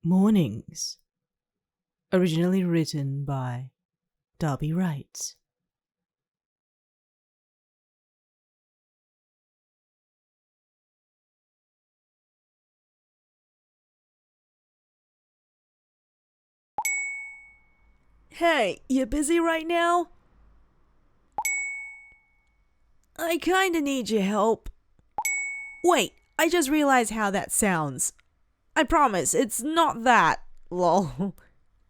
Mornings. Originally written by dabi-writes. Hey, you busy right now? I kinda need your help. Wait, I just realized how that sounds. I promise, it's not that, lol.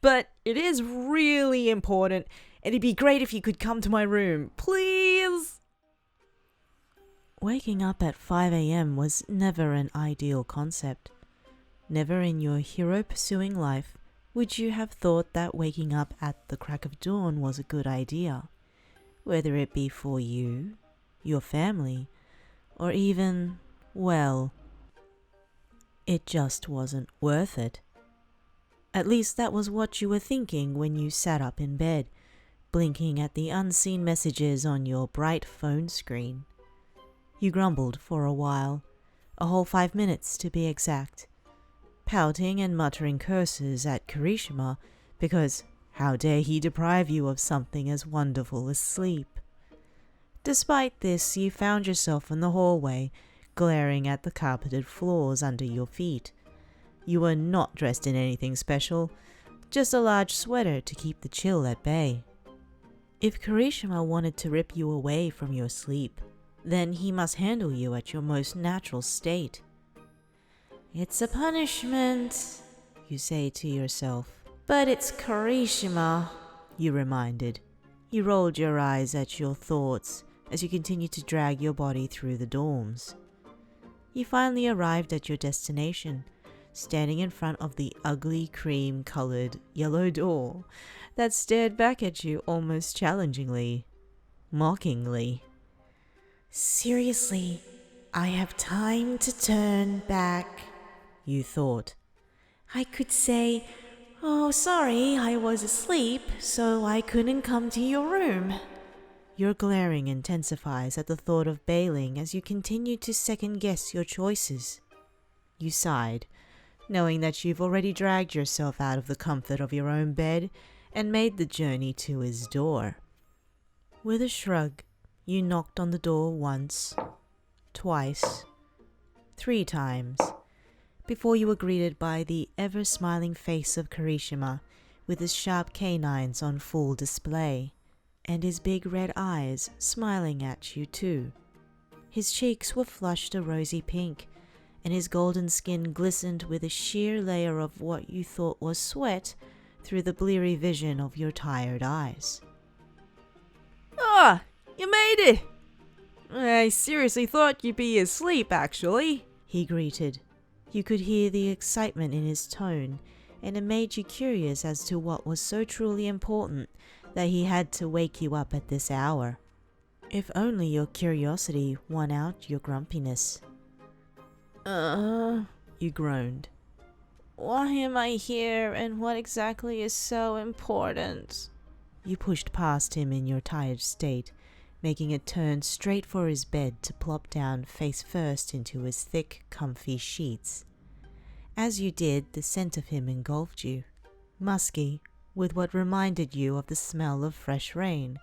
But it is really important, and it'd be great if you could come to my room, please? Waking up at 5 a.m. was never an ideal concept. Never in your hero-pursuing life would you have thought that waking up at the crack of dawn was a good idea, whether it be for you, your family, or even, well, it just wasn't worth it. At least that was what you were thinking when you sat up in bed, blinking at the unseen messages on your bright phone screen. You grumbled for a while, a whole 5 minutes to be exact, pouting and muttering curses at Kirishima because how dare he deprive you of something as wonderful as sleep. Despite this, you found yourself in the hallway, glaring at the carpeted floors under your feet. You were not dressed in anything special, just a large sweater to keep the chill at bay. If Kirishima wanted to rip you away from your sleep, then he must handle you at your most natural state. It's a punishment, you say to yourself. But it's Kirishima, you reminded. You rolled your eyes at your thoughts as you continued to drag your body through the dorms. You finally arrived at your destination, standing in front of the ugly cream-colored yellow door that stared back at you almost challengingly, mockingly. Seriously, I have time to turn back, you thought. I could say, oh, sorry, I was asleep, so I couldn't come to your room. Your glaring intensifies at the thought of bailing as you continue to second-guess your choices. You sighed, knowing that you've already dragged yourself out of the comfort of your own bed and made the journey to his door. With a shrug, you knocked on the door once, twice, 3 times, before you were greeted by the ever-smiling face of Kirishima with his sharp canines on full display, and his big red eyes smiling at you too. His cheeks were flushed a rosy pink, and his golden skin glistened with a sheer layer of what you thought was sweat through the bleary vision of your tired eyes. Ah, you made it! I seriously thought you'd be asleep, actually, he greeted. You could hear the excitement in his tone, and it made you curious as to what was so truly important that he had to wake you up at this hour. If only your curiosity won out your grumpiness. You groaned. Why am I here, and what exactly is so important? You pushed past him in your tired state, making a turn straight for his bed to plop down face first into his thick, comfy sheets. As you did, the scent of him engulfed you, musky, with what reminded you of the smell of fresh rain.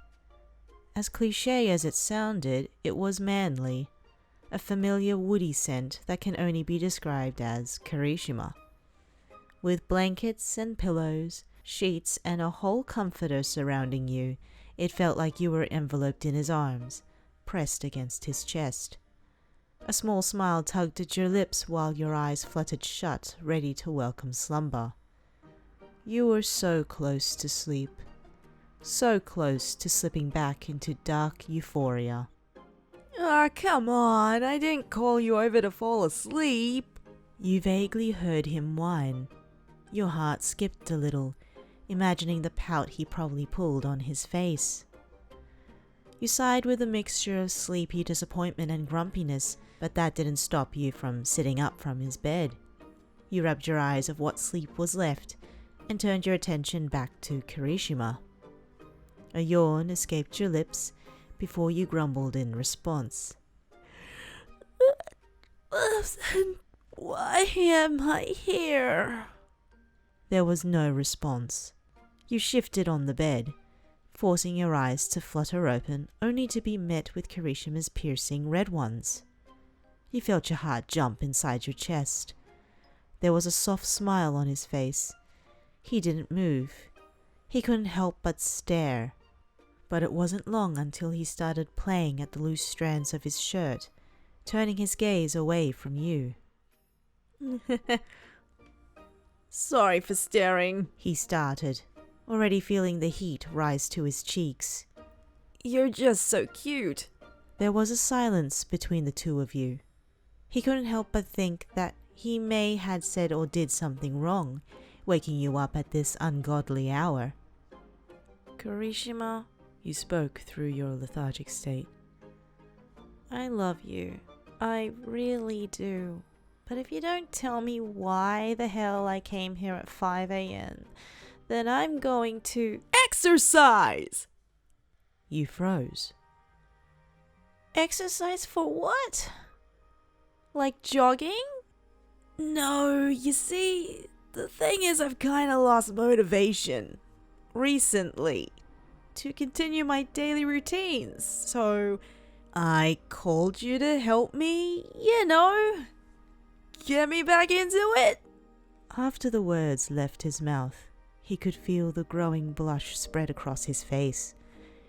As cliché as it sounded, it was manly, a familiar woody scent that can only be described as Kirishima. With blankets and pillows, sheets, and a whole comforter surrounding you, it felt like you were enveloped in his arms, pressed against his chest. A small smile tugged at your lips while your eyes fluttered shut, ready to welcome slumber. You were so close to sleep, so close to slipping back into dark euphoria. Ah, come on, I didn't call you over to fall asleep. You vaguely heard him whine. Your heart skipped a little, imagining the pout he probably pulled on his face. You sighed with a mixture of sleepy disappointment and grumpiness, but that didn't stop you from sitting up from his bed. You rubbed your eyes of what sleep was left and turned your attention back to Kirishima. A yawn escaped your lips before you grumbled in response. Then why am I here? There was no response. You shifted on the bed, forcing your eyes to flutter open, only to be met with Kirishima's piercing red ones. You felt your heart jump inside your chest. There was a soft smile on his face. He didn't move. He couldn't help but stare. But it wasn't long until he started playing at the loose strands of his shirt, turning his gaze away from you. Sorry for staring, He started, already feeling the heat rise to his cheeks. You're just so cute. There was a silence between the two of you. He couldn't help but think that he may had said or did something wrong, waking you up at this ungodly hour. Kirishima, you spoke through your lethargic state. I love you. I really do. But if you don't tell me why the hell I came here at 5 a.m., then I'm going to Exercise! You froze. Exercise for what? Like jogging? No, you see, the thing is I've kind of lost motivation recently to continue my daily routines. So I called you to help me, get me back into it. After the words left his mouth, he could feel the growing blush spread across his face.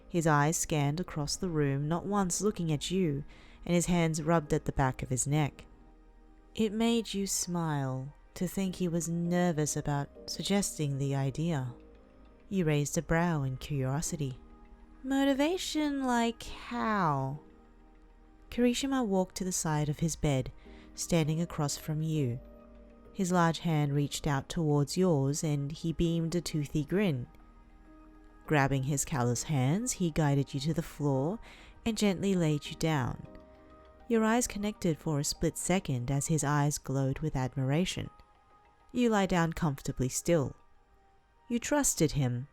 His eyes scanned across the room, not once looking at you, and his hands rubbed at the back of his neck. It made you smile to think he was nervous about suggesting the idea. You raised a brow in curiosity. Motivation like how? Kirishima walked to the side of his bed, standing across from you. His large hand reached out towards yours and he beamed a toothy grin. Grabbing his callous hands, he guided you to the floor and gently laid you down. Your eyes connected for a split second as his eyes glowed with admiration. You lie down comfortably still. You trusted him,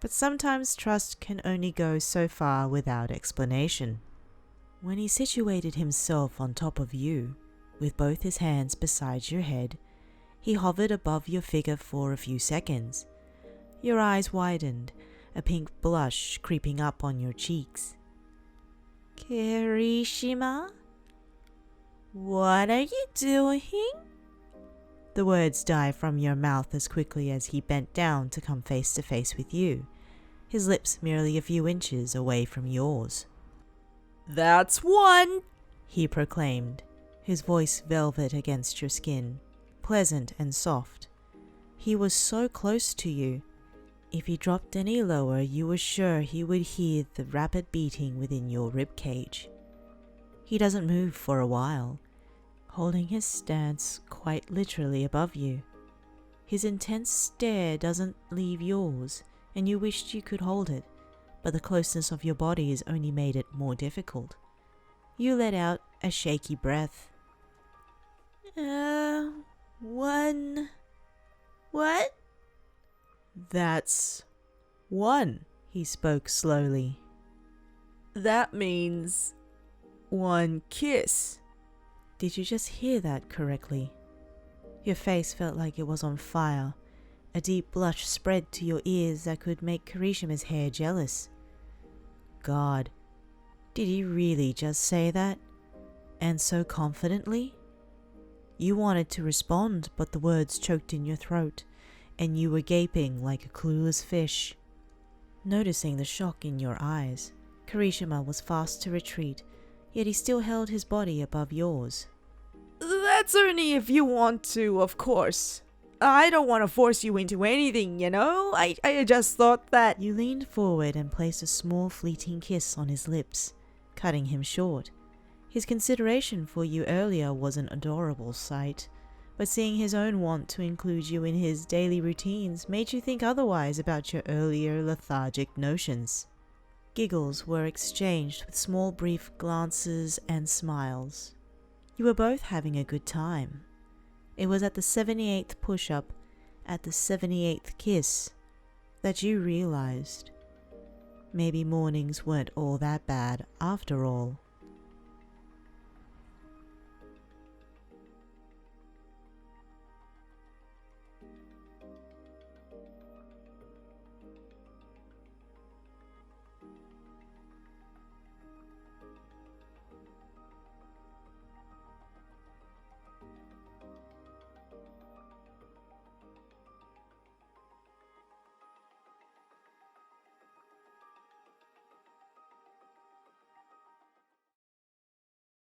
but sometimes trust can only go so far without explanation. When he situated himself on top of you, with both his hands beside your head, he hovered above your figure for a few seconds. Your eyes widened, a pink blush creeping up on your cheeks. Kirishima? What are you doing? The words died from your mouth as quickly as he bent down to come face to face with you, his lips merely a few inches away from yours. That's one, he proclaimed, his voice velvet against your skin, pleasant and soft. He was so close to you. If he dropped any lower, you were sure he would hear the rapid beating within your rib cage. He doesn't move for a while, holding his stance quite literally above you. His intense stare doesn't leave yours, and you wished you could hold it, but the closeness of your bodies only made it more difficult. You let out a shaky breath. One. What? That's one, He spoke slowly. That means one kiss. Did you just hear that correctly? Your face felt like it was on fire. A deep blush spread to your ears that could make Kirishima's hair jealous. God, did he really just say that? And so confidently? You wanted to respond, but the words choked in your throat, and you were gaping like a clueless fish. Noticing the shock in your eyes, Kirishima was fast to retreat, yet he still held his body above yours. That's only if you want to, of course. I don't want to force you into anything, I just thought that... You leaned forward and placed a small fleeting kiss on his lips, cutting him short. His consideration for you earlier was an adorable sight, but seeing his own want to include you in his daily routines made you think otherwise about your earlier lethargic notions. Giggles were exchanged with small brief glances and smiles. You were both having a good time. It was at the 78th push-up, at the 78th kiss, that you realized maybe mornings weren't all that bad after all.